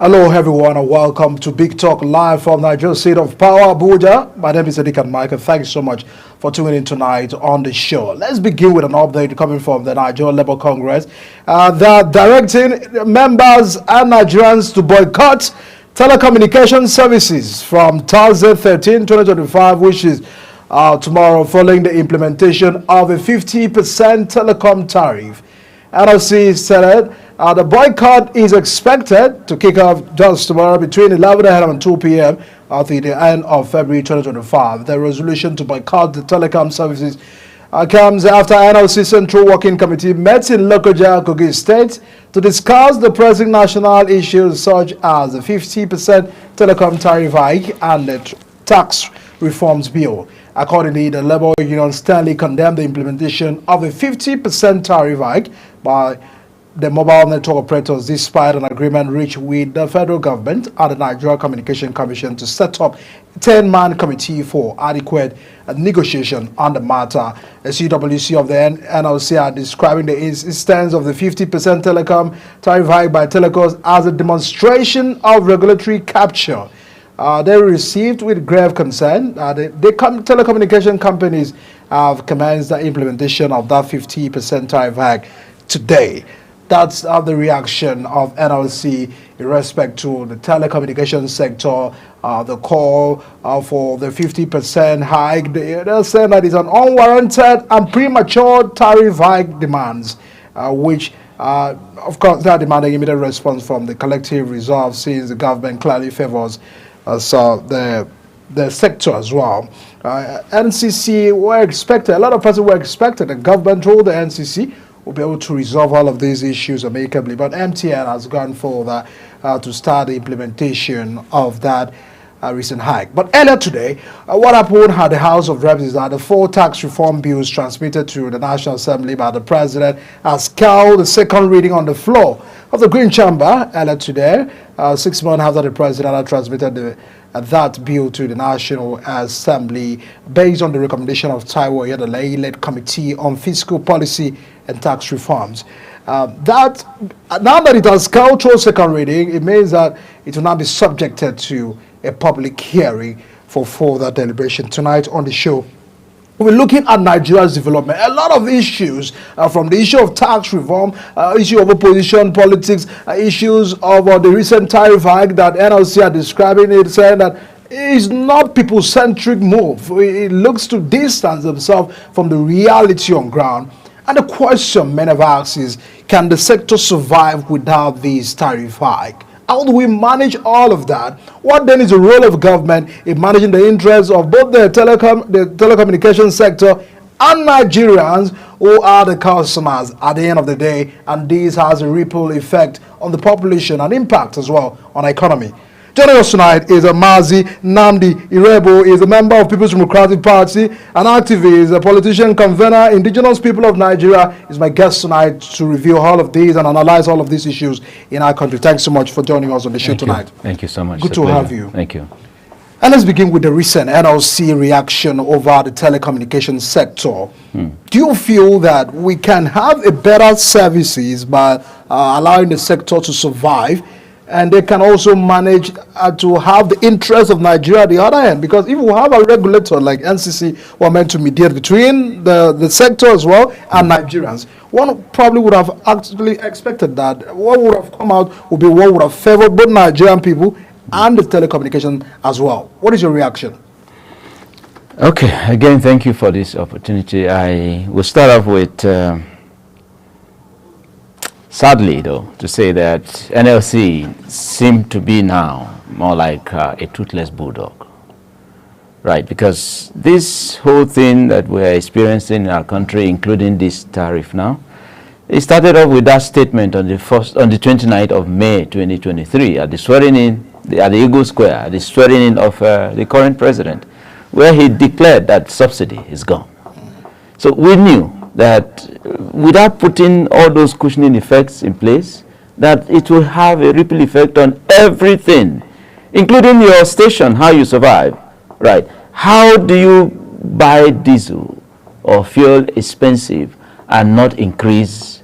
Hello everyone and welcome to Big Talk live from Nigeria State of Power, Abuja. My name is Edikan Michael. Thank you so much for tuning in tonight on the show. Let's begin with an update coming from the Nigeria Labour Congress. They're directing members and Nigerians to boycott telecommunication services from Thursday 13, 2025, which is tomorrow, following the implementation of a 50% telecom tariff. NLC said the boycott is expected to kick off just tomorrow between 11 a.m. and 2 p.m. at the end of February 2025. The resolution to boycott the telecom services comes after NLC Central Working Committee met in Lokoja, Kogi State to discuss the pressing national issues such as the 50% telecom tariff hike and the tax reforms bill. Accordingly, the Labour Union sternly condemned the implementation of a 50% tariff hike by the mobile network operators despite an agreement reached with the federal government and the Nigeria Communication Commission to set up a 10-man committee for adequate negotiation on the matter. The CWC of the NLC are describing the instance of the 50% telecom tariff hike by telecos as a demonstration of regulatory capture. They received with grave concern. The telecommunication companies have commenced the implementation of that 50% tariff hike today. That's the reaction of NLC in respect to the telecommunication sector, the call for the 50% hike. They're saying that it's an unwarranted and premature tariff hike demands, which of course they are demanding immediate response from the collective resolve, since the government clearly favors the sector as well. NCC were expected, a lot of persons were expected, the government told the NCC will be able to resolve all of these issues amicably, but MTN has gone further to start the implementation of that recent hike. But earlier today, what happened at the House of Reps is that the 4 tax reform bills transmitted to the National Assembly by the President has called the second reading on the floor of the Green Chamber earlier today, 6 months after the President had transmitted that bill to the National Assembly based on the recommendation of Taiwo Oyedele-led Committee on Fiscal Policy and Tax Reforms. Now that it has gone through second reading, it means that it will now be subjected to a public hearing for further deliberation. Tonight on the show, we're looking at Nigeria's development. A lot of issues, from the issue of tax reform, issue of opposition politics, issues of the recent tariff hike that NLC are describing it, saying that it's not people-centric move. It looks to distance themselves from the reality on ground. And the question many of us is, can the sector survive without this tariff hike? How do we manage all of that? What then is the role of government in managing the interests of both the telecommunication sector and Nigerians who are the customers at the end of the day? And this has a ripple effect on the population and impact as well on the economy. Joining us tonight is Mazi Nnamdi Irebo. He is a member of People's Democratic Party, an activist, a politician, convener, indigenous people of Nigeria. Is my guest tonight to review all of these and analyze all of these issues in our country. Thanks so much for joining us on the show tonight. Thank you so much. Good to have you. Thank you. And let's begin with the recent NLC reaction over the telecommunications sector. Do you feel that we can have a better services by allowing the sector to survive, and they can also manage to have the interest of Nigeria at the other end? Because if we have a regulator like NCC who are meant to mediate between the sector as well and Nigerians, one probably would have actually expected that what would have come out would be what would have favored both Nigerian people and the telecommunication as well. What is your reaction? Okay, again, thank you for this opportunity. I will start off with sadly, though, to say that NLC seem to be now more like a toothless bulldog, right? Because this whole thing that we're experiencing in our country, including this tariff now, it started off with that statement on the 29th of May 2023 at the swearing in at the Eagle Square, at the swearing in of the current president, where he declared that subsidy is gone. So we knew that without putting all those cushioning effects in place, that it will have a ripple effect on everything, including your station, how you survive, right? How do you buy diesel or fuel expensive and not increase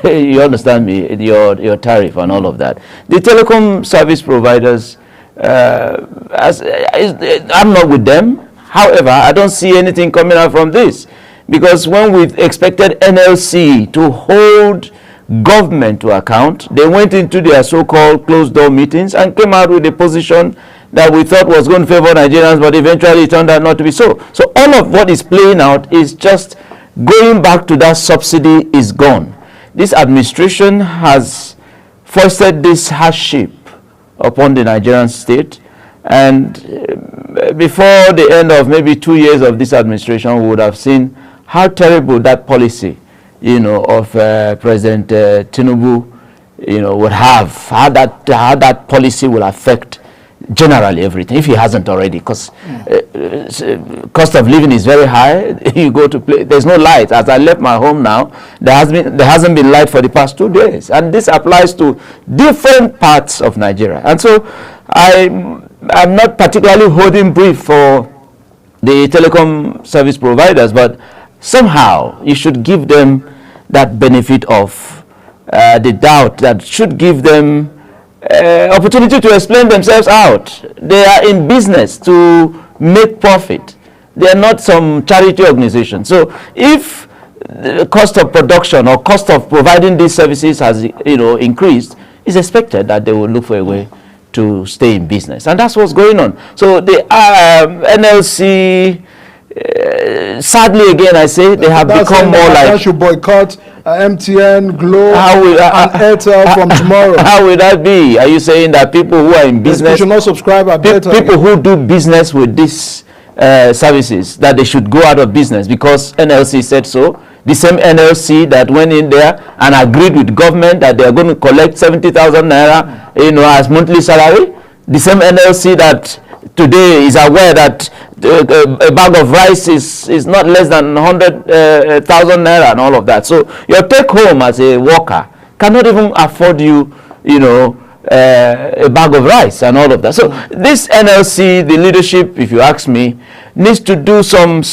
You understand me? Your tariff and all of that. The telecom service providers, I'm not with them. However, I don't see anything coming out from this, because when we expected NLC to hold government to account, they went into their so-called closed-door meetings and came out with a position that we thought was going to favor Nigerians, but eventually it turned out not to be so. So all of what is playing out is just going back to that subsidy is gone. This administration has foisted this hardship upon the Nigerian state, and before the end of maybe 2 years of this administration, we would have seen how terrible that policy, of President Tinubu, would have, how that policy will affect generally everything, if he hasn't already, because cost of living is very high. You go to play, there's no light. As I left my home now, there hasn't been light for the past 2 days, and this applies to different parts of Nigeria. And so I'm not particularly holding brief for the telecom service providers, but somehow you should give them that benefit of the doubt, that should give them opportunity to explain themselves out. They are in business to make profit. They are not some charity organization. So if the cost of production or cost of providing these services has increased, it's expected that they will look for a way to stay in business, and that's what's going on. So the NLC, sadly again I say, they have become more like. They should boycott MTN, Glo, and Airtel from tomorrow. How will that be? Are you saying that people who are in business, they should not subscribe at people who do business with these services, that they should go out of business because NLC said so? The same NLC that went in there and agreed with government that they are going to collect 70,000 naira, as monthly salary. The same NLC that today is aware that a bag of rice is not less than 100,000 naira and all of that. So your take home as a worker cannot even afford you, a bag of rice and all of that. So this NLC, the leadership, if you ask me, needs to do some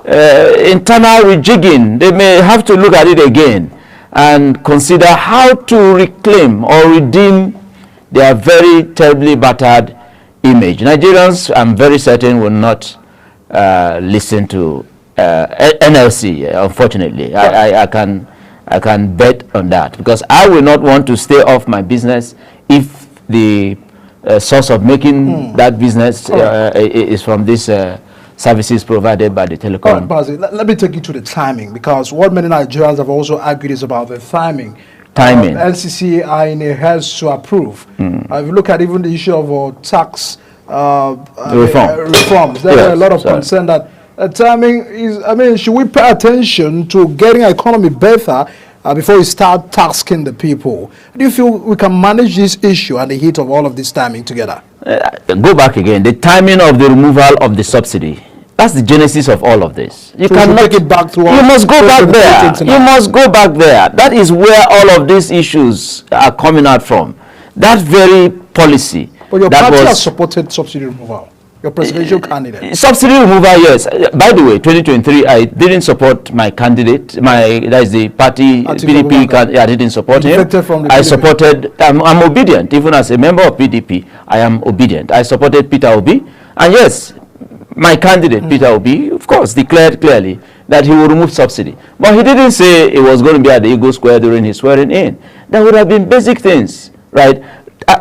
internal rejigging. They may have to look at it again and consider how to reclaim or redeem their very terribly battered image. Nigerians, I'm very certain, will not listen to NLC, unfortunately. I can bet on that, because I will not want to stay off my business if the source of making that business is from this services provided by the telecom. All right, Basil, let me take you to the timing, because what many Nigerians have also argued is about the timing. NCC has to approve. If you look at even the issue of tax reforms, there are a lot of concern that timing is, should we pay attention to getting our economy better before we start tasking the people? Do you feel we can manage this issue and the heat of all of this timing together? Go back again. The timing of the removal of the subsidy. That's the genesis of all of this. You cannot take it back to. You must go back there. You must go back there. That is where all of these issues are coming out from. That very policy. But your party has supported subsidy removal. Your presidential candidate. Subsidy removal, yes. By the way, 2023, I didn't support my candidate. That is the party, PDP. I didn't support him. I supported. I'm obedient, even as a member of PDP. I am obedient. I supported Peter Obi, and yes, my candidate, Peter Obi, of course, declared clearly that he will remove subsidy. But he didn't say it was going to be at the Eagle Square during his swearing in. There would have been basic things, right?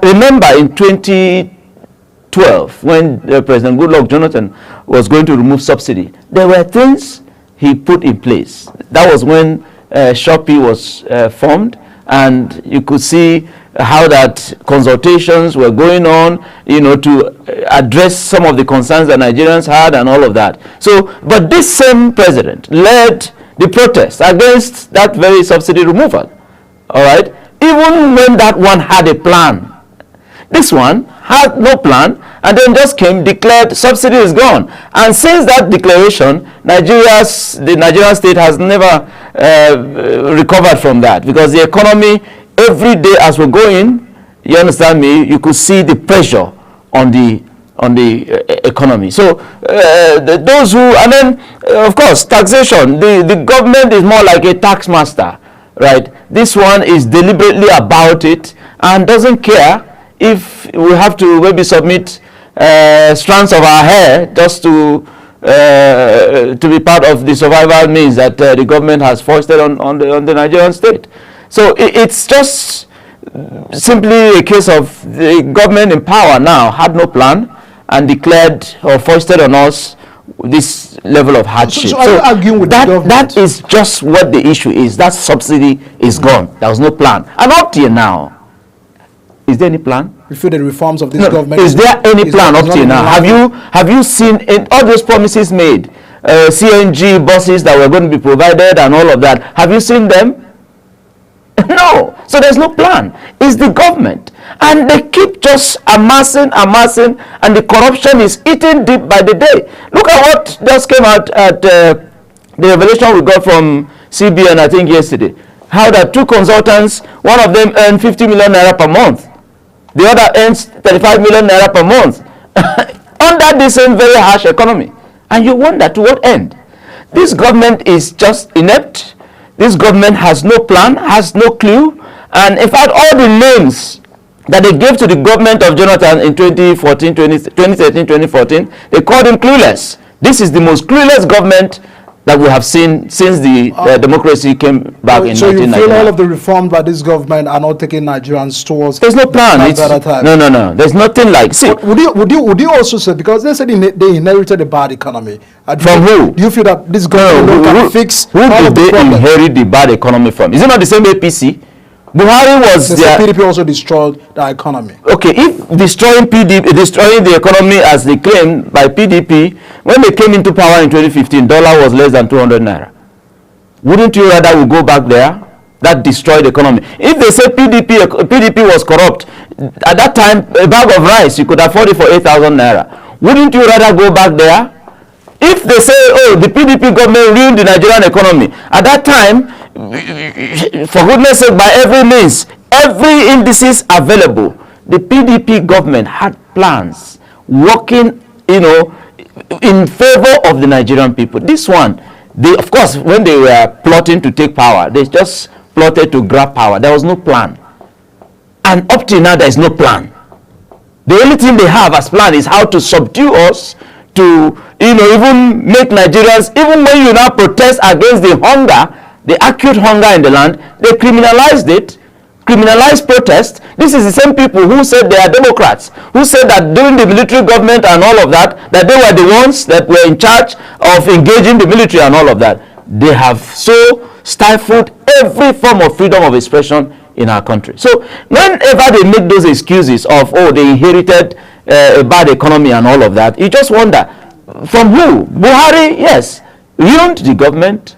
Remember in 2012, when President Goodluck Jonathan was going to remove subsidy, there were things he put in place. That was when Shopee was formed, and you could see how that consultations were going on, to address some of the concerns that Nigerians had and all of that. So, but this same president led the protest against that very subsidy removal, all right? Even when that one had a plan. This one had no plan, and then just came, declared subsidy is gone. And since that declaration, the Nigerian state has never recovered from that, because the economy, every day as we're going, you understand me, you could see the pressure on the economy. So those who, and then of course taxation, the government is more like a tax master. right? This one is deliberately about it and doesn't care if we have to maybe submit strands of our hair just to be part of the survival means that the government has foisted on the Nigerian state. So it's just simply a case of the government in power now had no plan and declared or foisted on us this level of hardship. So are you arguing with the government? That is just what the issue is. That subsidy is gone. There was no plan. And up till now, is there any plan? You feel the reforms of this government? Is there any plan up till now? Have you seen all those promises made? CNG buses that were going to be provided and all of that. Have you seen them? No. So there's no plan. It's the government. And they keep just amassing, and the corruption is eating deep by the day. Look at what just came out at the revelation we got from CBN, I think, yesterday. How that two consultants, one of them earned 50 million naira per month. The other earns 35 million naira per month. Under this same very harsh economy. And you wonder to what end? This government is just inept. This government has no plan, has no clue. And in fact, all the names that they gave to the government of Jonathan in 2013, 2014, they called him clueless. This is the most clueless government that we have seen since the democracy came back in 1999. So you feel all of the reforms by this government are not taking Nigerians towards... There's no plan. No. There's nothing like... See, would you also say, because they said they inherited a bad economy. From who? Do you feel that this government can fix all of the problems? Who did they inherit the bad economy from? Is it not the same APC? Buhari was there. PDP also destroyed the economy. Okay, if destroying the economy as they claim by PDP, when they came into power in 2015, dollar was less than 200 naira. Wouldn't you rather we go back there? That destroyed the economy. If they say PDP was corrupt, at that time a bag of rice you could afford it for 8,000 naira. Wouldn't you rather go back there? If they say, oh, the PDP government ruined the Nigerian economy, at that time, for goodness sake, by every means, every indices available, the PDP government had plans working, in favor of the Nigerian people. This one, of course, when they were plotting to take power, they just plotted to grab power. There was no plan. And up till now, there is no plan. The only thing they have as plan is how to subdue us, to even make Nigerians, even when you now protest against the hunger, the acute hunger in the land, they criminalized it, criminalized protest. This is the same people who said they are Democrats, who said that during the military government and all of that they were the ones that were in charge of engaging the military and all of that. They have so stifled every form of freedom of expression in our country. So whenever they make those excuses of, oh, they inherited a bad economy and all of that, you just wonder, from who? Buhari, yes, ruined the government,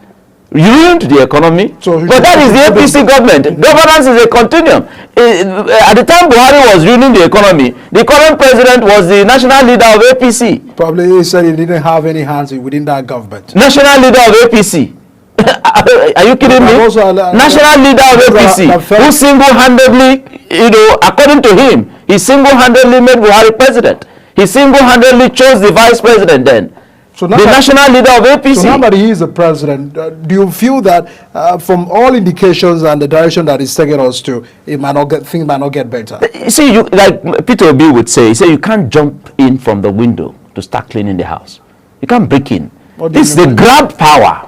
ruined the economy, but that is the APC government. Governance is a continuum. At the time Buhari was ruining the economy, the current president was the national leader of APC. Probably he said he didn't have any hands within that government. National leader of APC. Are you kidding me? National leader of APC, who single-handedly, according to him, he single-handedly made Buhari president. He single-handedly chose the vice president then. So the national leader of APC. So now that he is the president, do you feel that from all indications and the direction that he's taking us to, things might not get better? You see, like Peter Obi would say, you can't jump in from the window to start cleaning the house. You can't break in. This is the grab power.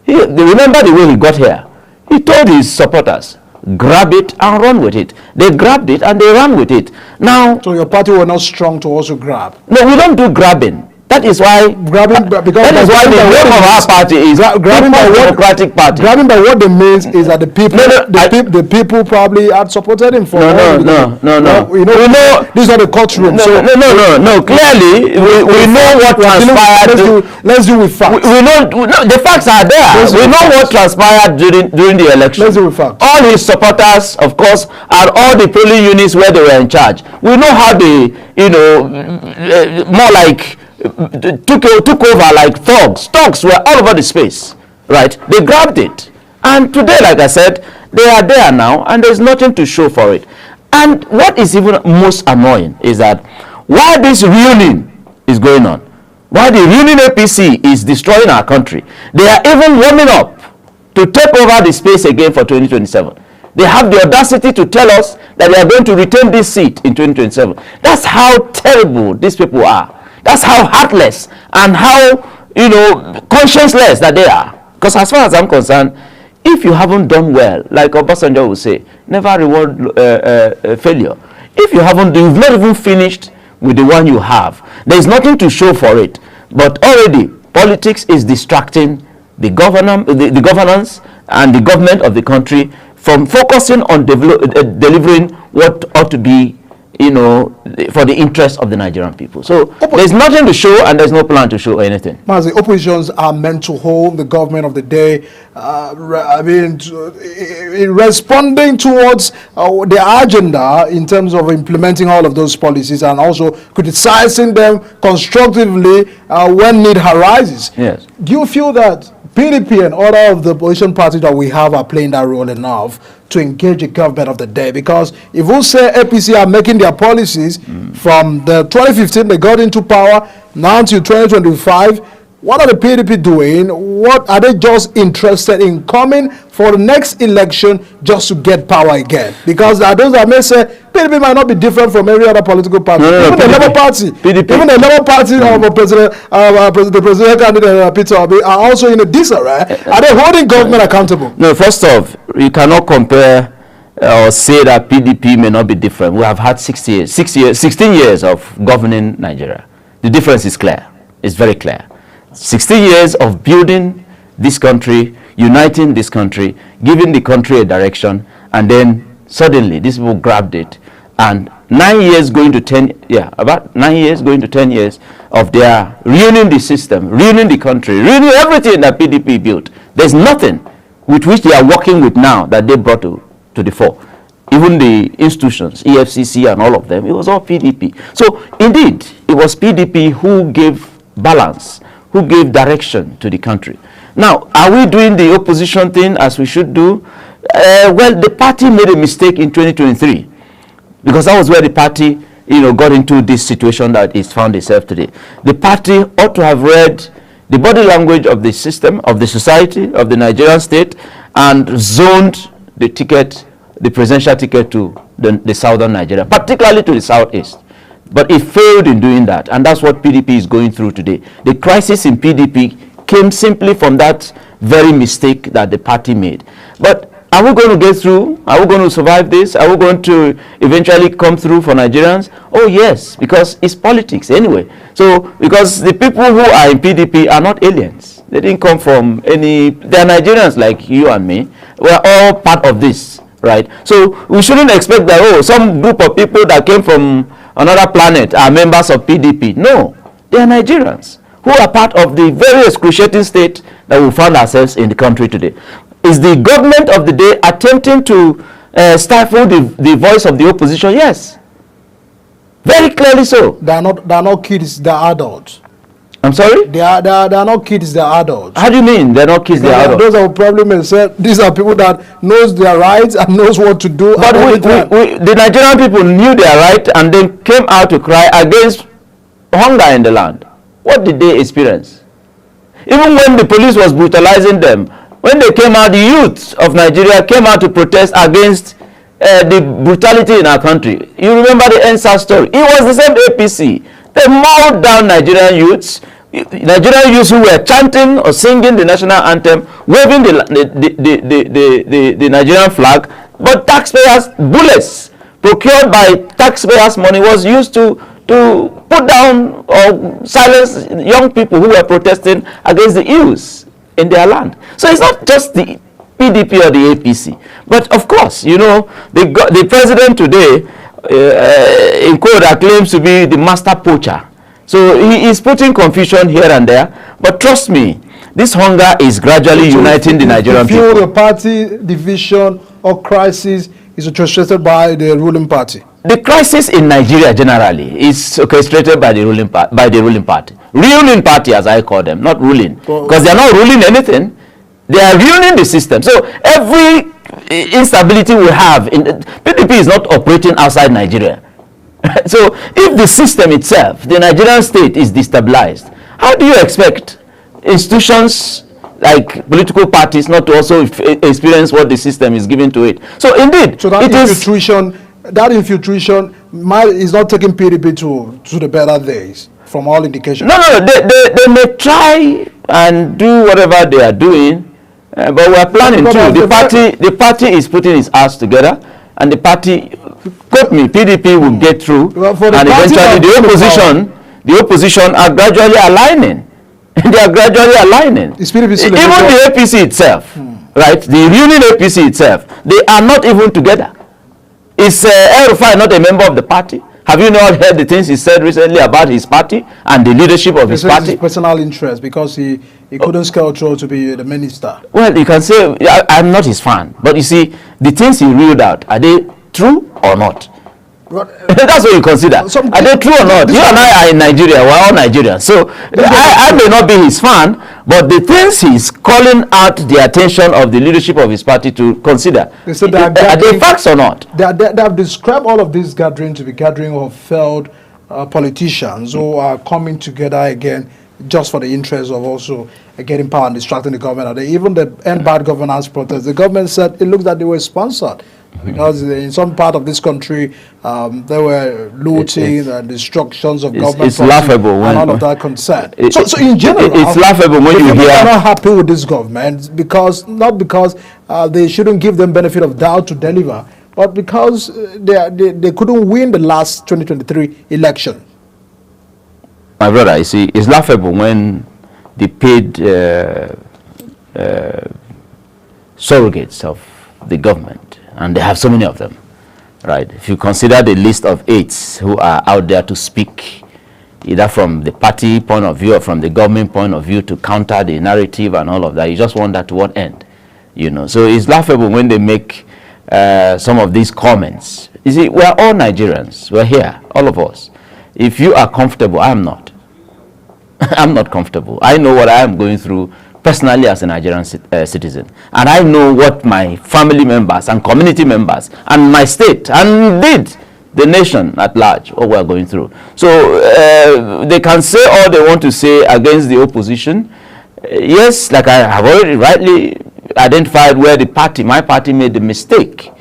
Remember the way he got here. He told his supporters, grab it and run with it. They grabbed it and they ran with it. Now, so your party were not strong to also grab? No, we don't do grabbing. That is why grabbing, because that is why the name of our party is grabbing by what Democratic Party. Grabbing by what they means is that the people, the people probably had supported him for. No. We know this is not a courtroom. No. Clearly, we know what transpired. Let's do with facts. We know the facts are there. We know what transpired during the election. Let's do with facts. All his supporters, of course, are all the polling units where they were in charge. We know how they, more like. Took over like thugs. Thugs were all over the space, right? They grabbed it. And today, like I said, they are there now, and there's nothing to show for it. And what is even most annoying is that while this ruining is going on, while the ruining APC is destroying our country, they are even warming up to take over the space again for 2027. They have the audacity to tell us that they are going to retain this seat in 2027. That's how terrible these people are. That's how heartless and how, conscienceless that they are. Because as far as I'm concerned, if you haven't done well, like Obasanjo would say, never reward failure. If you've not even finished with the one you have, there is nothing to show for it. But already, politics is distracting the governance and the government of the country from focusing on delivering what ought to be, for the interest of the Nigerian people. So there's nothing to show, and there's no plan to show anything. Mazi, oppositions are meant to hold the government of the day, in responding towards their agenda in terms of implementing all of those policies, and also criticizing them constructively when need arises. Yes. Do you feel that PDP and other of the opposition parties that we have are playing that role enough to engage the government of the day? Because if we say APC are making their policies from the 2015 they got into power now to 2025, what are the PDP doing? What are they just interested in coming for the next election just to get power again? Because there are those that may say PDP might not be different from every other political party. Even the Labour Party, even the Labour Party of the presidential candidate Peter Obi are also in a disarray. Are they holding government accountable? No, first off, you cannot compare or say that PDP may not be different. We have had 16 years of governing Nigeria. The difference is clear. It's very clear. 16 years of building this country, uniting this country, giving the country a direction, and then suddenly these people grabbed it. And 9 years going to 10, about 9 years going to 10 years of their ruining the system, ruining the country, ruining everything that PDP built. There's nothing with which they are working with now that they brought to the fore. Even the institutions, EFCC and all of them, it was all PDP. So indeed, it was PDP who gave balance, who gave direction to the country. Now, are we doing the opposition thing as we should do? Well, the party made a mistake in 2023, because that was where the party, got into this situation that it's found itself today. The party ought to have read the body language of the system, of the society, of the Nigerian state, and zoned the ticket, the presidential ticket to the southern Nigeria, particularly to the southeast. But it failed in doing that, and that's what PDP is going through today. The crisis in PDP came simply from that very mistake that the party made. But are we going to get through? Are we going to survive this? Are we going to eventually come through for Nigerians? Oh yes, because it's politics anyway. So, because the people who are in PDP are not aliens. They didn't come from any, they're Nigerians like you and me. We're all part of this, right? So, we shouldn't expect that, some group of people that came from another planet are members of PDP. No, they are Nigerians who are part of the very excruciating state that we found ourselves in the country today. Is the government of the day attempting to stifle the voice of the opposition? Yes. Very clearly so. They are not kids, they are adults. I'm sorry? They are not kids, they are adults. How do you mean they're not kids, they're adults? Those are problem. These are people that knows their rights and knows what to do. But the Nigerian people knew their right and then came out to cry against hunger in the land. What did they experience? Even when the police was brutalizing them, when they came out, the youth of Nigeria came out to protest against the brutality in our country. You remember the NSAS story? It was the same APC. They mowed down Nigerian youths who were chanting or singing the national anthem, waving the Nigerian flag, but taxpayers' bullets procured by taxpayers' money was used to put down or silence young people who were protesting against the ills in their land. So it's not just the PDP or the APC. But of course, the president today, in code, claims to be the master poacher. So he is putting confusion here and there. But trust me, this hunger is gradually uniting the Nigerian people. You feel the party division or crisis is orchestrated by the ruling party? The crisis in Nigeria generally is orchestrated by the ruling party. Ruling party, as I call them, not ruling. Because they are not ruling anything. They are ruining the system. So every instability we have, PDP is not operating outside Nigeria. So if the system itself, the Nigerian state, is destabilized, how do you expect institutions, like political parties not to also experience what the system is giving to it. So indeed, so that infiltration is not taking PDP to the better days, from all indications. No, they may try and do whatever they are doing, but we are planning to. The party is putting its ass together, and the party, quote me, PDP will get through, and eventually the opposition are gradually aligning. They are gradually aligning. Even the APC itself, right? The ruling APC itself, they are not even together. Is El-Rufai not a member of the party? Have you not heard the things he said recently about his party and the leadership of his party? His personal interest, because he couldn't scale through to be the minister. Well, you can say I'm not his fan, but you see, the things he reeled out, are they true or not? That's what you consider. Are they true or not? You and I are in Nigeria. We're all Nigerians. So I may not be his fan, but the things he's calling out the attention of the leadership of his party to consider, are they facts or not? They have described all of this gathering to be gathering of failed politicians who are coming together again just for the interest of also getting power and distracting the government. Even the end bad governance protest, the government said it looks like they were sponsored. Because in some part of this country, there were looting and destructions of government. It's laughable when all of that concern. So in general, it's laughable when you hear. Are not happy with this government not because they shouldn't give them benefit of doubt to deliver, but because they couldn't win the last 2023 election. My brother, you see, it's laughable when the paid surrogates of the government, and they have so many of them, right? If you consider the list of aides who are out there to speak, either from the party point of view or from the government point of view to counter the narrative and all of that, you just wonder to what end, you know? So it's laughable when they make some of these comments. You see, we're all Nigerians. We're here, all of us. If you are comfortable, I am not. I'm not comfortable. I know what I am going through personally as a Nigerian citizen. And I know what my family members and community members and my state and indeed the nation at large, what we are going through. So they can say all they want to say against the opposition. Yes, like I have already rightly identified where my party made the mistake.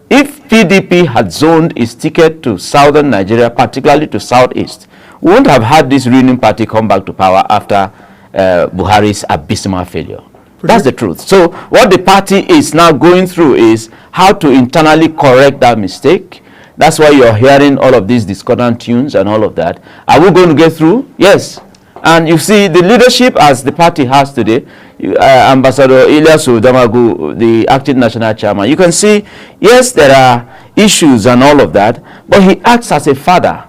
If PDP had zoned its ticket to southern Nigeria, particularly to southeast, we wouldn't have had this ruling party come back to power after Buhari's abysmal failure. That's the truth. So what the party is now going through is how to internally correct that mistake. That's why you're hearing all of these discordant tunes and all of that. Are we going to get through? Yes. And you see, the leadership as the party has today, Ambassador Ilyasu Damagu, the acting national chairman, you can see, yes, there are issues and all of that, but he acts as a father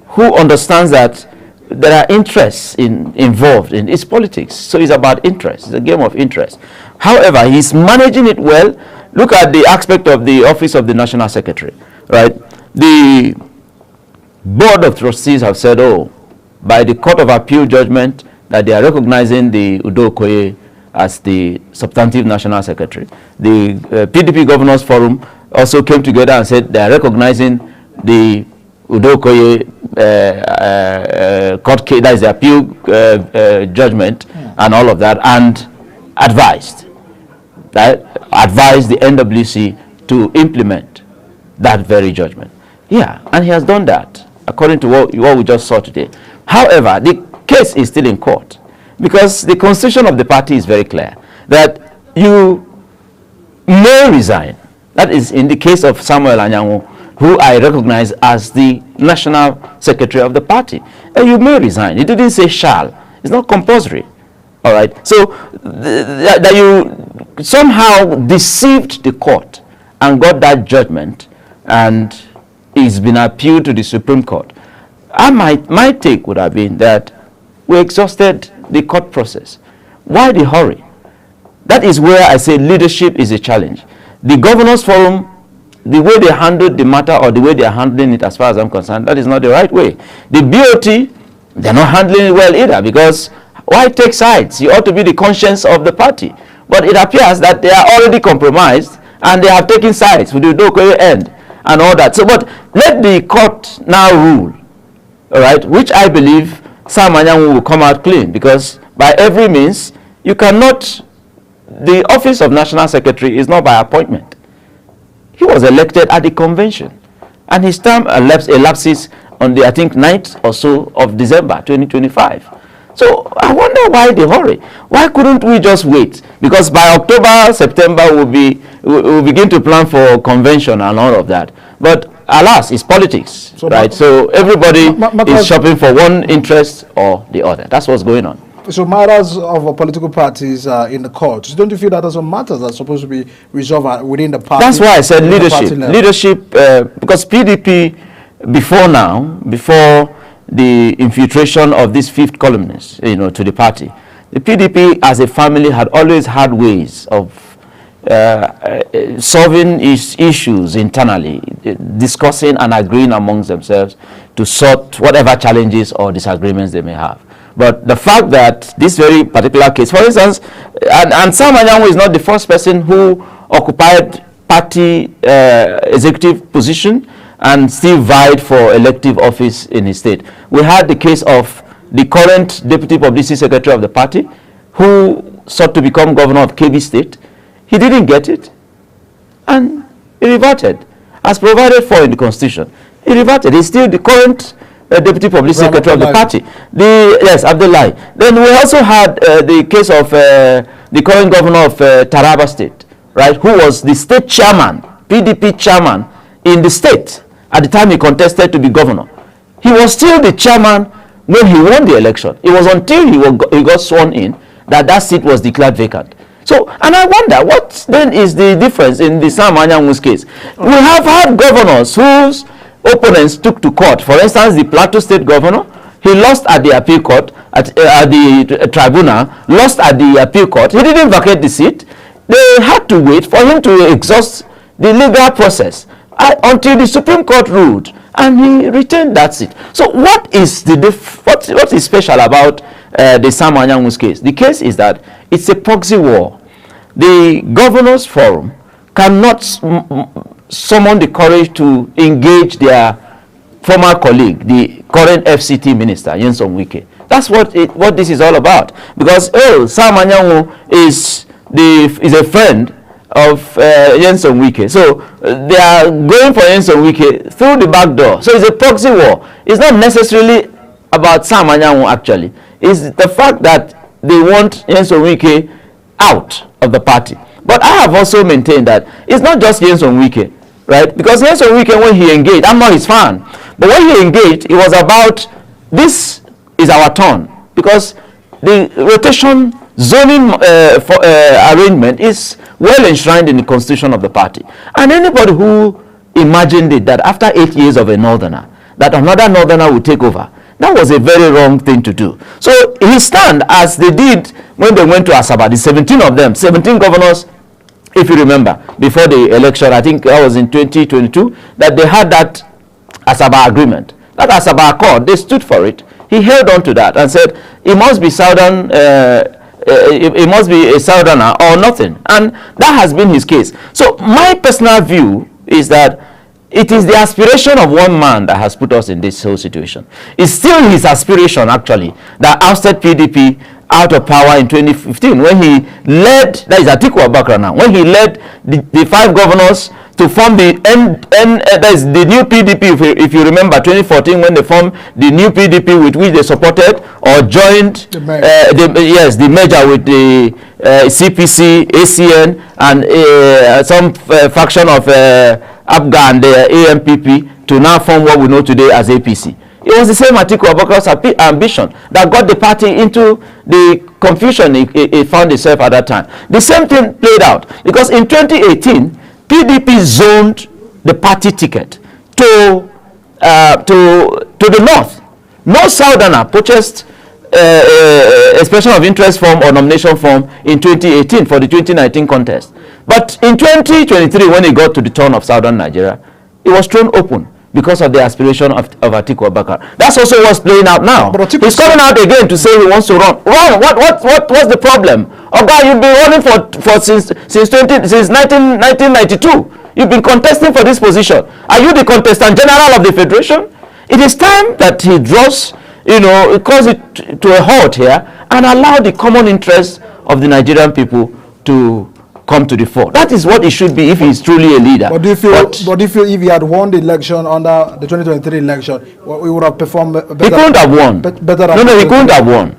who understands that there are interests involved in its politics. So it's about interest. It's a game of interest. However, he's managing it well. Look at the aspect of the office of the National Secretary, right? The Board of Trustees have said, oh, by the Court of Appeal judgment, that they are recognizing the Udo Okoye as the substantive National Secretary. The PDP Governors Forum also came together and said they are recognizing the Udo Okoye court case, that is the appeal judgment and all of that, and advised the NWC to implement that very judgment. Yeah, and he has done that according to what we just saw today. However, the case is still in court because the constitution of the party is very clear that you may resign. That is in the case of Samuel Anyanwu, who I recognize as the national secretary of the party. And you may resign. It didn't say shall. It's not compulsory. All right. So that you somehow deceived the court and got that judgment, and it's been appealed to the Supreme Court. My take would have been that we exhausted the court process. Why the hurry? That is where I say leadership is a challenge. The Governors Forum, the way they handled the matter or the way they are handling it as far as I'm concerned, that is not the right way. The BOT, they're not handling it well either, because why take sides? You ought to be the conscience of the party. But it appears that they are already compromised and they have taken sides with the Udo Okoye end and all that. So, but let the court now rule, all right, which I believe Sam Anyanwu will come out clean, because by every means, you cannot the office of National Secretary is not by appointment. He was elected at the convention, and his term elapses on the, I think, 9th or so of December 2025. So I wonder why the hurry. Why couldn't we just wait? Because by October, September, we'll begin to plan for convention and all of that. But alas, it's politics, so right? So everybody is shopping for one interest or the other. That's what's going on. So matters of political parties in the courts, don't you feel that some matters are supposed to be resolved within the party? That's why I said leadership, because PDP before the infiltration of this fifth columnist, to the party, the PDP as a family had always had ways of solving issues internally, discussing and agreeing amongst themselves to sort whatever challenges or disagreements they may have. But the fact that this very particular case, for instance, and Sam Anyanwu is not the first person who occupied party executive position and still vied for elective office in his state. We had the case of the current deputy publicity secretary of the party who sought to become governor of Kebbi State. He didn't get it, and he reverted, as provided for in the constitution. He reverted. He's still the current deputy publicity secretary of the party. Yes, Abdullahi. Then we also had the case of the current governor of Taraba State, right, who was the state chairman, PDP chairman in the state at the time he contested to be governor. He was still the chairman when he won the election. It was until he got sworn in that seat was declared vacant. So, and I wonder, what then is the difference in the Sam Anyanwu's case? We have had governors whose opponents took to court. For instance, the Plateau State governor, he lost at the appeal court, at the tribunal, lost at the appeal court. He didn't vacate the seat. They had to wait for him to exhaust the legal process until the Supreme Court ruled, and he retained that seat. So what is what is special about the Sam Anyanwu's case? The case is that it's a proxy war. The Governors Forum cannot summon the courage to engage their former colleague, the current FCT minister, Nyesom Wike. That's what this is all about. Because Sam Anyanwu is a friend of Nyesom Wike. So they are going for Nyesom Wike through the back door. So it's a proxy war. It's not necessarily about Sam Anyanwu actually. It's the fact that they want Nyesom Wike out of the party. But I have also maintained that it's not just Nyesom Wike, right? Because Nyesom Wike, when he engaged, I'm not his fan, but when he engaged, it was about, this is our turn. Because the rotation zoning arrangement is well enshrined in the constitution of the party. And anybody who imagined it, that after 8 years of a northerner, that another northerner would take over, that was a very wrong thing to do. So he stand as they did when they went to Asaba, the 17 of them, 17 governors, if you remember, before the election, I think that was in 2022, that they had that Asaba agreement. That Asaba Accord, they stood for it. He held on to that and said, it must be Southern, it must be a Southerner or nothing. And that has been his case. So my personal view is that it is the aspiration of one man that has put us in this whole situation. It's still his aspiration, actually, that ousted PDP out of power in 2015 when he led, that is Atiku Abubakar now, when he led the 5 governors to form the that is the new PDP, if you remember 2014, when they formed the new PDP with which they supported or joined the merger with the CPC, ACN, and some faction of APGA and the AMPP to now form what we know today as APC. It was the same Atiku Abubakar's ambition that got the party into the confusion it found itself at that time. The same thing played out because in 2018, PDP zoned the party ticket to the north. No Southerner purchased expression of interest form or nomination form in 2018 for the 2019 contest. But in 2023, when it got to the turn of Southern Nigeria, it was thrown open because of the aspiration of Atiku Abubakar. That's also what's playing out now. He's coming out again to say he wants to run. Run! What's the problem? Oga, you've been running for since 1992. You've been contesting for this position. Are you the contestant general of the federation? It is time that he draws, calls it to a halt here and allow the common interest of the Nigerian people to come to the fore. That is what it should be if he's truly a leader. But do you feel if he had won the election under the 2023 election, we would have performed better? He couldn't have won. Better No, he couldn't have won.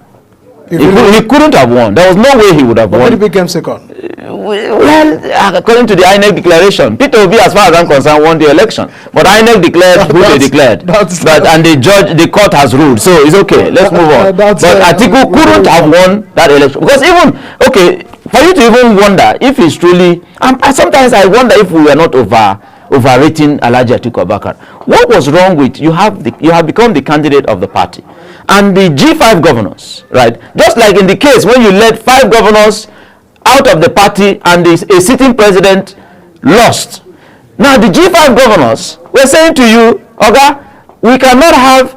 He couldn't have won. There was no way he would have won. But he became second. Well, according to the INEC declaration, Peter Obi, as far as I'm concerned, won the election. But INEC declared who they declared. And the court has ruled. So it's okay. Let's move on. But Atiku couldn't have won that election. Because even, okay, for you to even wonder if he's truly, sometimes I wonder if we were not overrating Alhaji Atiku Abubakar. What was wrong with you have become the candidate of the party, and the G5 governors, right? Just like in the case when you let 5 governors out of the party and a sitting president lost. Now the G5 governors were saying to you, Oga, we cannot have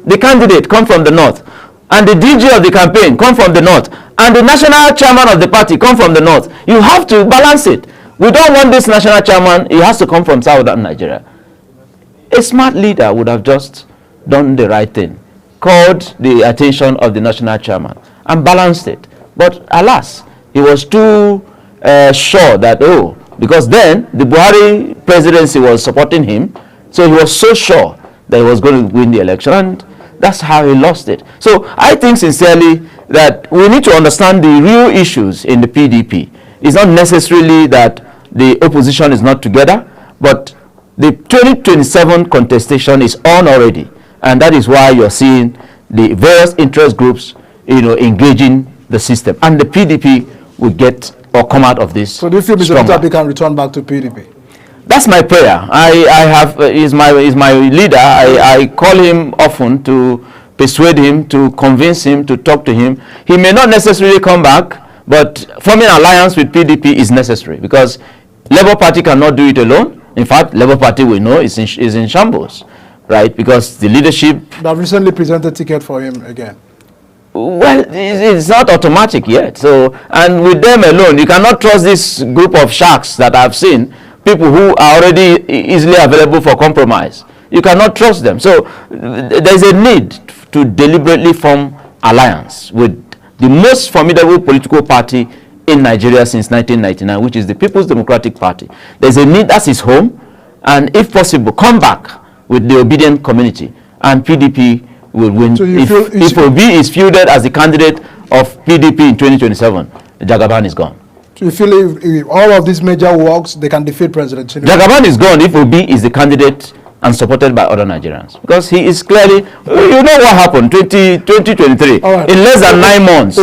the candidate come from the north, and the DG of the campaign come from the north, and the national chairman of the party come from the north. You have to balance it. We don't want this national chairman, he has to come from southern Nigeria. A smart leader would have just done the right thing, called the attention of the national chairman and balanced it. But alas, he was too sure that, because then the Buhari presidency was supporting him, so he was so sure that he was going to win the election, and that's how he lost it. So I think sincerely that we need to understand the real issues in the PDP. It's not necessarily that the opposition is not together, but the 2027 contestation is on already, and that is why you're seeing the various interest groups, engaging the system, and the PDP will get or come out of this. So do you feel Mr. Peter Obi can return back to PDP? That's my prayer. He's my leader. I call him often to persuade him, to convince him, to talk to him. He may not necessarily come back, but forming an alliance with PDP is necessary, because Labour Party cannot do it alone. In fact, Labour Party, we know, is in shambles, right? Because the leadership... That recently presented ticket for him again. Well, it's not automatic yet. So, and with them alone, you cannot trust this group of sharks that I've seen, people who are already easily available for compromise. You cannot trust them. So there's a need to deliberately form alliance with the most formidable political party in Nigeria since 1999, which is the People's Democratic Party. There's a need, that's his home, and if possible, come back with the obedient community, and PDP will win. So if Obi is fielded as the candidate of PDP in 2027, Jagaban is gone. So you feel if all of these major works, they can defeat President Tinubu? Jagaban is gone if Obi is the candidate and supported by other Nigerians, because he is clearly, you know what happened 2023 right. In less than 9 months.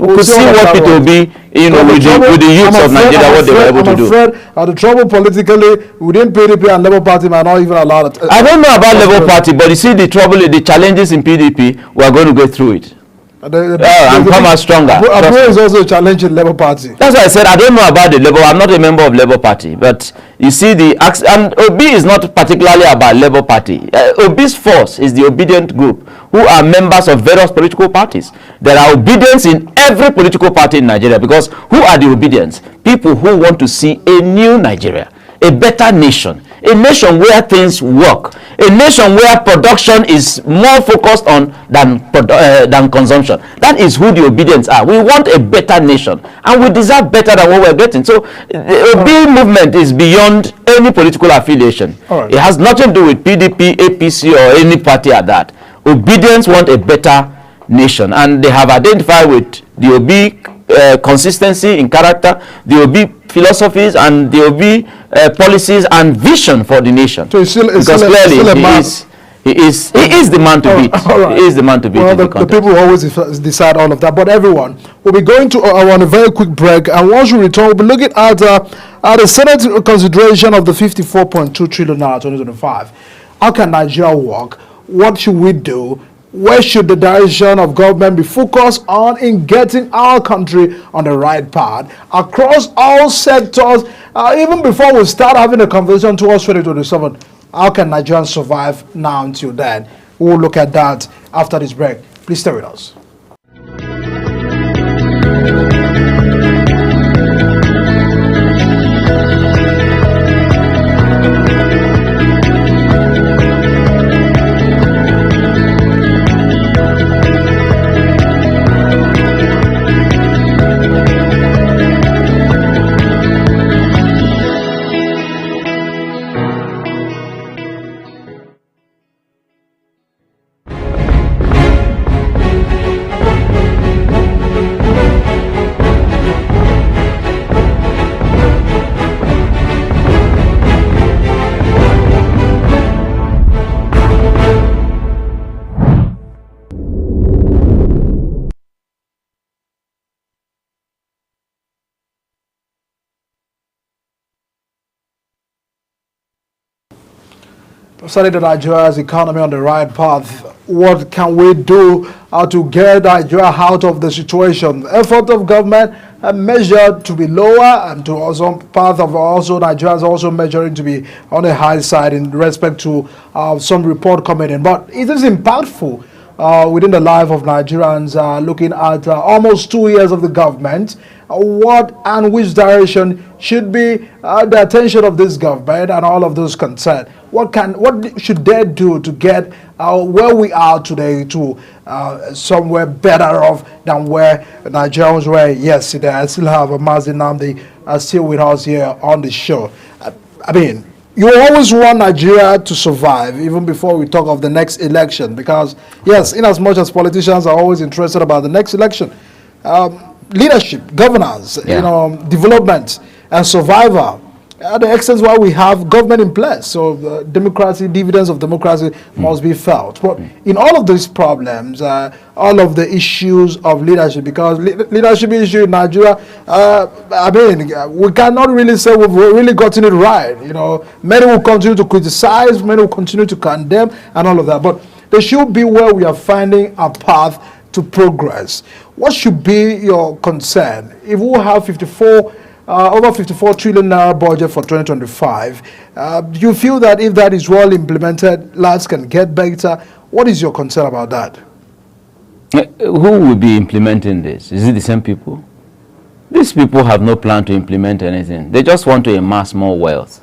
We could see what it will be, with the youth of Nigeria, what they were able to do. The trouble politically within PDP and Labour Party might not even allow it. I don't know about Labour Party, but you see the trouble, the challenges in PDP, we are going to go through it. And come out stronger. Abu is also challenging Labour Party. That's why I said I don't know about the Labour. I'm not a member of Labour Party, but you see and Obi is not particularly about Labour Party. Obi's force is the obedient group who are members of various political parties. There are obedience in every political party in Nigeria, because who are the obedience? People who want to see a new Nigeria, a better nation, a nation where things work, a nation where production is more focused on than consumption. That is who the obedience are. We want a better nation, and we deserve better than what we're getting. So the Obi movement is beyond any political affiliation. Right. It has nothing to do with PDP, APC, or any party at that. Obedience want a better nation, and they have identified with the Obi consistency in character, the Obi philosophies, and the Obi policies and vision for the nation. So because clearly he is the man to beat. Right. He is the man to beat. Well, the people always decide all of that. But everyone, we'll be going to on a very quick break, and once we return, we'll be looking at the Senate consideration of the 54.2 trillion naira 2025. How can Nigeria work? What should we do? Where should the direction of government be focused on in getting our country on the right path across all sectors? Even before we start having a conversation towards 2027, how can Nigerians survive now until then? We'll look at that after this break. Please stay with us. setting the Nigeria's economy on the right path. What can we do to get Nigeria out of the situation? The effort of government measured to be lower, and to also part of also Nigeria is also measuring to be on the high side in respect to some report coming in. But it is impactful within the life of Nigerians, looking at almost 2 years of the government. What and which direction should be the attention of this government and all of those concerned? What should they do to get where we are today to somewhere better off than where Nigerians were yesterday? I still have Mazi Nnamdi still with us here on the show. I mean, you always want Nigeria to survive, even before we talk of the next election, because yes, in as much as politicians are always interested about the next election, leadership, governance, development and survival are the extent why we have government in place. So democracy, dividends of democracy must be felt. But in all of these problems, all of the issues of leadership, because leadership issue in Nigeria, I mean, we cannot really say we've really gotten it right. Many will continue to criticize, many will continue to condemn and all of that. But there should be where we are finding a path to progress. What should be your concern? If we have over 54 trillion naira budget for 2025, do you feel that if that is well implemented, lives can get better? What is your concern about that? Who will be implementing this? Is it the same people? These people have no plan to implement anything. They just want to amass more wealth.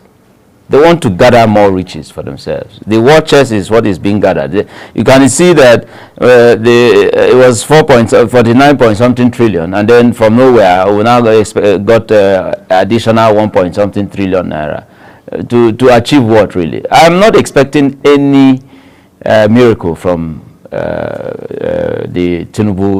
They want to gather more riches for themselves. The war chest is what is being gathered. You can see that it was 49 point something trillion, and then from nowhere we now got additional 1 point something trillion naira to achieve what really? I'm not expecting any miracle from the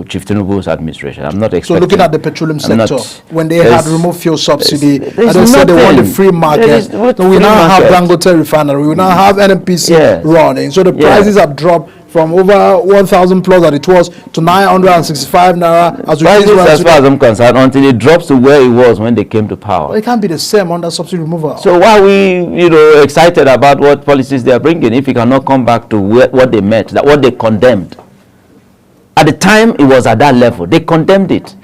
Chief Tinubu's administration. I'm not expecting. So looking at the petroleum sector, when they had removed fuel subsidy, and they said they want the free market, so we now have Dangote refinery, we now have NNPC running, so the prices have dropped from over 1,000 plus that it was to 965 naira. As far as I'm concerned, until it drops to where it was when they came to power. Well, it can't be the same under subsidy removal. So why are we, excited about what policies they are bringing if we cannot come back to what they met, what they condemned? At the time, it was at that level. They condemned it.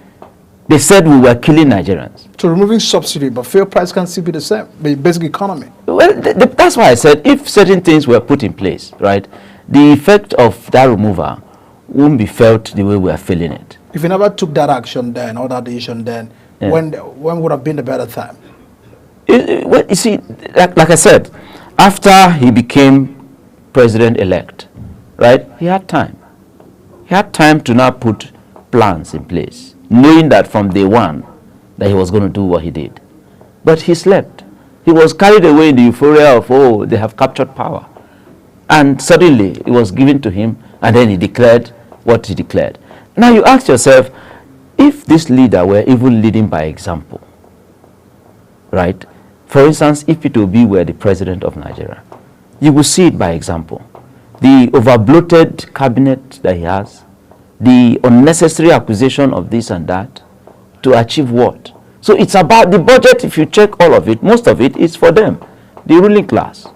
They said we were killing Nigerians. So removing subsidy, but fuel price can still be the same, the basic economy. Well, that's why I said if certain things were put in place, right, the effect of that removal won't be felt the way we are feeling it. If you never took that action then, or that decision then, when would have been the better time? Well, you see, like I said, after he became president-elect, right, he had time. He had time to now put plans in place, knowing that from day one that he was going to do what he did. But he slept. He was carried away in the euphoria of, oh, they have captured power. And suddenly it was given to him, and then he declared what he declared. Now you ask yourself, if this leader were even leading by example, right? For instance, if Peter Obi were the president of Nigeria, you will see it by example. The over-bloated cabinet that he has, the unnecessary acquisition of this and that, to achieve what? So it's about the budget. If you check all of it, most of it is for them, the ruling class.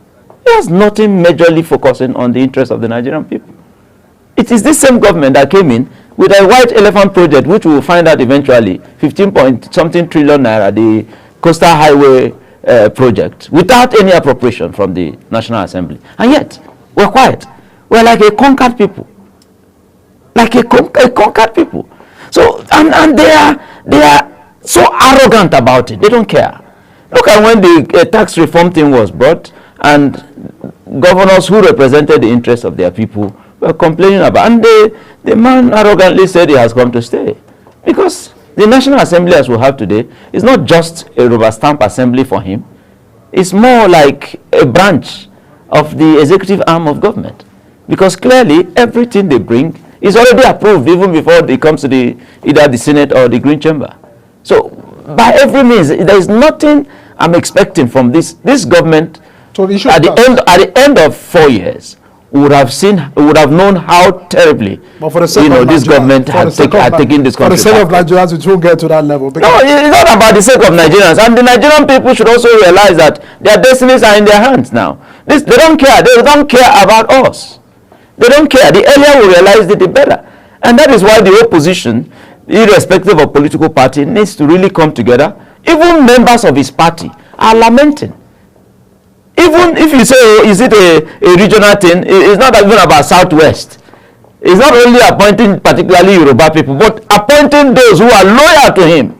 There's nothing majorly focusing on the interests of the Nigerian people. It is this same government that came in with a white elephant project, which we will find out eventually, 15 point something trillion naira, the coastal highway project, without any appropriation from the National Assembly. And yet, we're quiet. We're like a conquered people. Like a conquered people. So, and they are so arrogant about it. They don't care. Look at when the tax reform thing was brought, and governors who represented the interests of their people were complaining about, and the man arrogantly said he has come to stay. Because the National Assembly as we have today is not just a rubber stamp assembly for him. It's more like a branch of the executive arm of government. Because clearly everything they bring is already approved even before it comes to either the Senate or the Green Chamber. So by every means, there is nothing I'm expecting from this government. So at the end of 4 years, we would have known how terribly, But for the sake of this Nigerians- government for the had sake of taken this For the country sake of back. Nigerians, it won't get to that level. No, Because it's not about the sake of Nigerians. And the Nigerian people should also realize that their destinies are in their hands now. They don't care. They don't care about us. They don't care. The earlier we realize it, the better. And that is why the opposition, irrespective of political party, needs to really come together. Even members of his party are lamenting. Even if you say, oh, is it a regional thing, it's not even about Southwest. It's not only appointing particularly Yoruba people, but appointing those who are loyal to him.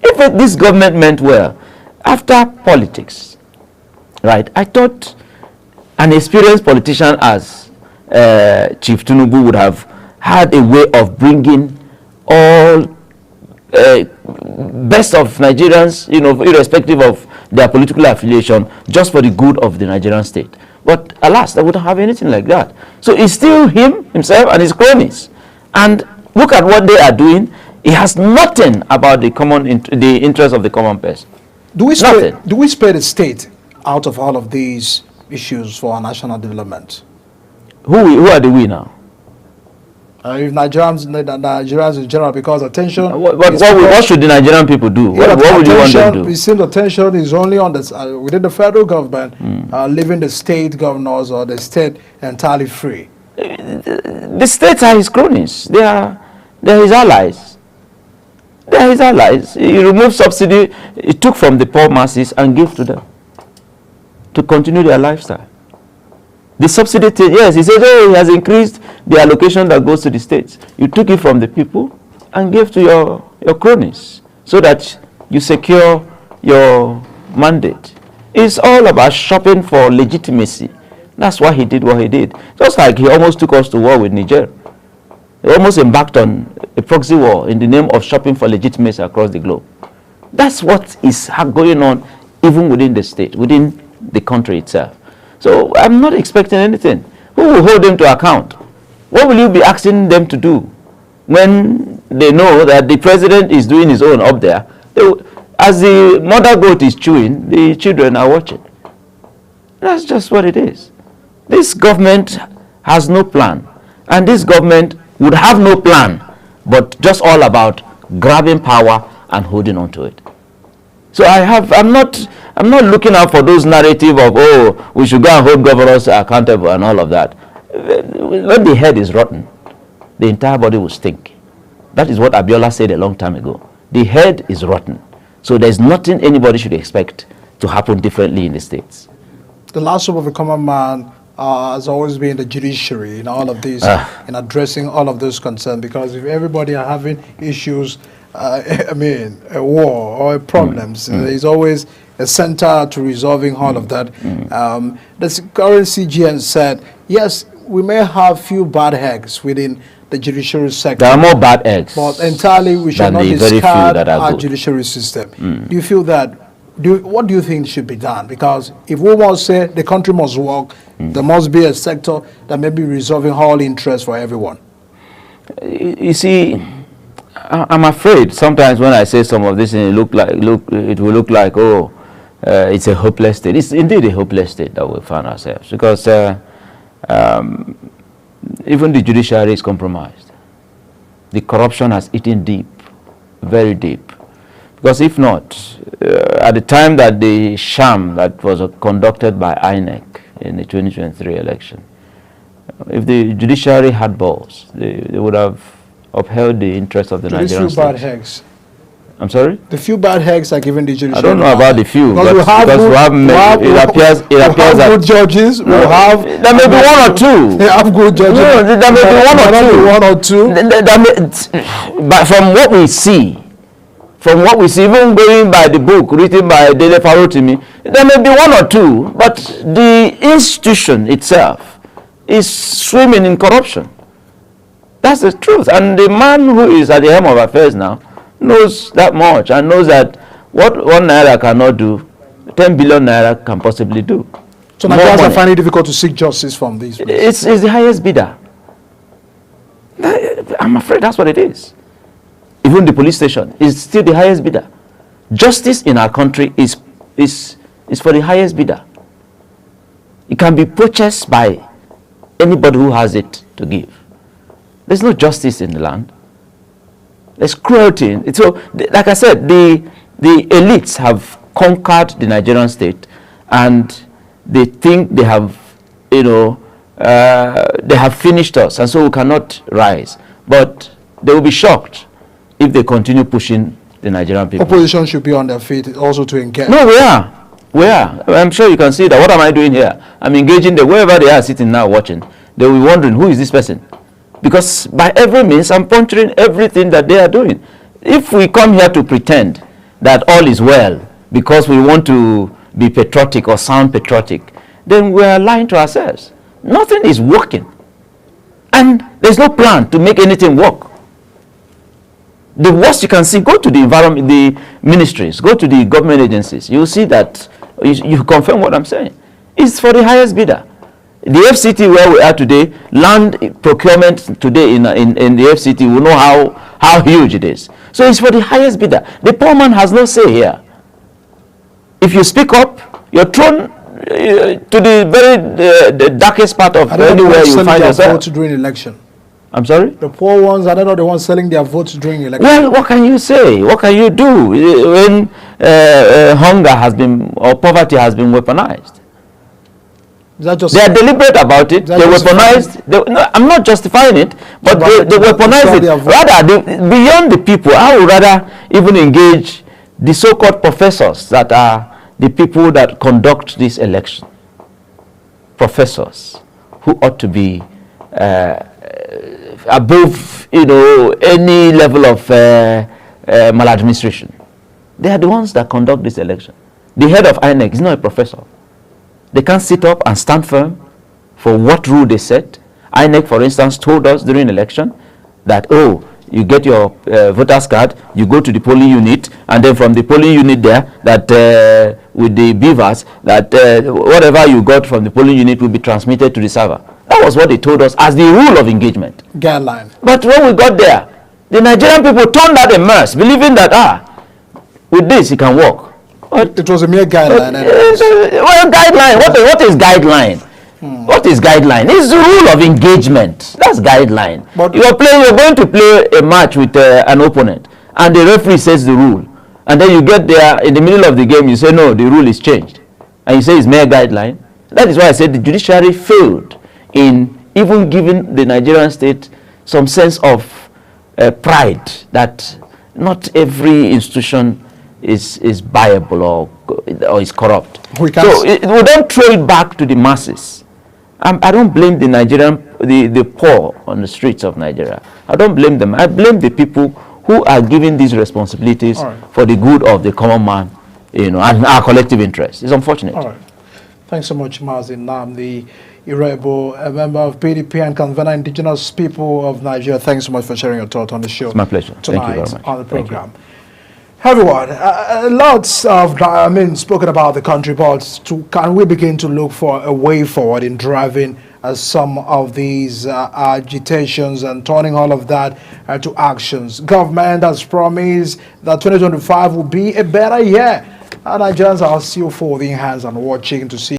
If this government meant well, after politics, right, I thought an experienced politician as Chief Tinubu would have had a way of bringing all best of Nigerians, irrespective of their political affiliation, just for the good of the Nigerian state. But alas, they wouldn't have anything like that. So it's still himself and his cronies. And look at what they are doing. He has nothing about the interest of the common person. do we Nothing. spare the state out of all of these issues for our national development? Who are the we now? If Nigerians in general, because attention. What should the Nigerian people do? What would you want them to do? It seems attention is only on the within the federal government, leaving the state governors or the state entirely free. The states are his cronies. They are his allies. They are his allies. He removed subsidy, he took from the poor masses and gave to them to continue their lifestyle. The subsidy thing, yes, he says, oh, he has increased the allocation that goes to the states. You took it from the people and gave to your cronies so that you secure your mandate. It's all about shopping for legitimacy. That's why he did what he did. Just like he almost took us to war with Niger. He almost embarked on a proxy war in the name of shopping for legitimacy across the globe. That's what is going on even within the state, within the country itself. So I'm not expecting anything. Who will hold them to account? What will you be asking them to do when they know that the president is doing his own up there? As the mother goat is chewing, the children are watching. That's just what it is. This government has no plan. And this government would have no plan, but just all about grabbing power and holding on to it. So I'm not looking out for those narrative of, oh, we should go and hold governors accountable and all of that. When the head is rotten, the entire body will stink. That is what Abiola said a long time ago. The head is rotten. So there's nothing anybody should expect to happen differently in the states. The last hope of a common man has always been the judiciary in all of this, in addressing all of those concerns. Because if everybody are having issues, a war or problems, there's always a center to resolving all of that. The current CGN said, yes, we may have few bad eggs within the judiciary sector. There are more bad eggs, but entirely we should not discard our judiciary system. Do you feel that? What do you think should be done? Because if we want to say the country must work, there must be a sector that may be resolving all interests for everyone. You see, I'm afraid sometimes when I say some of this, it will look like, oh, it's a hopeless state. It's indeed a hopeless state that we find ourselves, because even the judiciary is compromised. The corruption has eaten deep, very deep. Because if not, at the time that the sham that was conducted by INEC in the 2023 election, if the judiciary had balls, they would have upheld the interest of the Nigerian state. Bad eggs. I'm sorry? The few bad eggs are given the judiciary. I don't know about the few, because it appears that good judges. There may be one or two. They have good judges. No, there may be one or two. But from what we see, even going by the book written by Dele Farotimi, there may be one or two, but the institution itself is swimming in corruption. That's the truth. And the man who is at the helm of affairs now knows that much, and knows that what 1 naira cannot do, 10 billion naira can possibly do. So Nigerians are finding it difficult to seek justice from these. It's the highest bidder. I'm afraid that's what it is. Even the police station is still the highest bidder. Justice in our country is for the highest bidder. It can be purchased by anybody who has it to give. There's no justice in the land. There's cruelty. So, like I said, the elites have conquered the Nigerian state, and they think they have, they have finished us, and so we cannot rise. But they will be shocked if they continue pushing the Nigerian people. Opposition should be on their feet also to engage. No, we are. We are. I'm sure you can see that. What am I doing here? I'm engaging them. Wherever they are sitting now watching, they will be wondering, who is this person? Because by every means, I'm puncturing everything that they are doing. If we come here to pretend that all is well because we want to be patriotic or sound patriotic, then we are lying to ourselves. Nothing is working. And there's no plan to make anything work. The worst you can see, go to the environment, the ministries, go to the government agencies. You will see that, you confirm what I'm saying. It's for the highest bidder. The FCT where we are today, land procurement today in the FCT, we know how huge it is. So it's for the highest bidder. The poor man has no say here. If you speak up, you're thrown to the very the darkest part of anywhere you find yourself. Votes during election. I'm sorry? The poor ones are not the ones selling their votes during election. Well, what can you say? What can you do when hunger has been, or poverty has been weaponized? Is that just they are deliberate about it. They weaponize. No, I'm not justifying it, but they weaponize it. Rather, beyond the people, I would rather even engage the so-called professors that are the people that conduct this election. Professors who ought to be above, any level of maladministration. They are the ones that conduct this election. The head of INEC is not a professor. They can't sit up and stand firm for what rule they set. INEC, for instance, told us during election that, you get your voter's card, you go to the polling unit, and then from the polling unit there, that with the beavers, that whatever you got from the polling unit will be transmitted to the server. That was what they told us as the rule of engagement. Guideline. But when we got there, the Nigerian people turned that immerse, believing that, with this it can work. But it was a mere guideline. Well, guideline. What is guideline? What is guideline? It's the rule of engagement. That's guideline. But you're going to play a match with an opponent, and the referee says the rule, and then you get there in the middle of the game, you say no, the rule is changed, and you say it's mere guideline. That is why I said the judiciary failed in even giving the Nigerian state some sense of pride that not every institution is viable or is corrupt. We don't throw it back to the masses. I don't blame the Nigerian, the poor on the streets of Nigeria. I don't blame them. I blame the people who are given these responsibilities for the good of the common man, and our collective interest. It's unfortunate. All right. Thanks so much, Mazin Nam, the Irebo, a member of PDP and convener Indigenous People of Nigeria. Thanks so much for sharing your thoughts on the show. It's my pleasure. Tonight Thank you very much. On the program. Everyone, lots of, spoken about the country, but can we begin to look for a way forward in driving some of these agitations and turning all of that to actions? Government has promised that 2025 will be a better year. And Nigerians are still folding hands and watching to see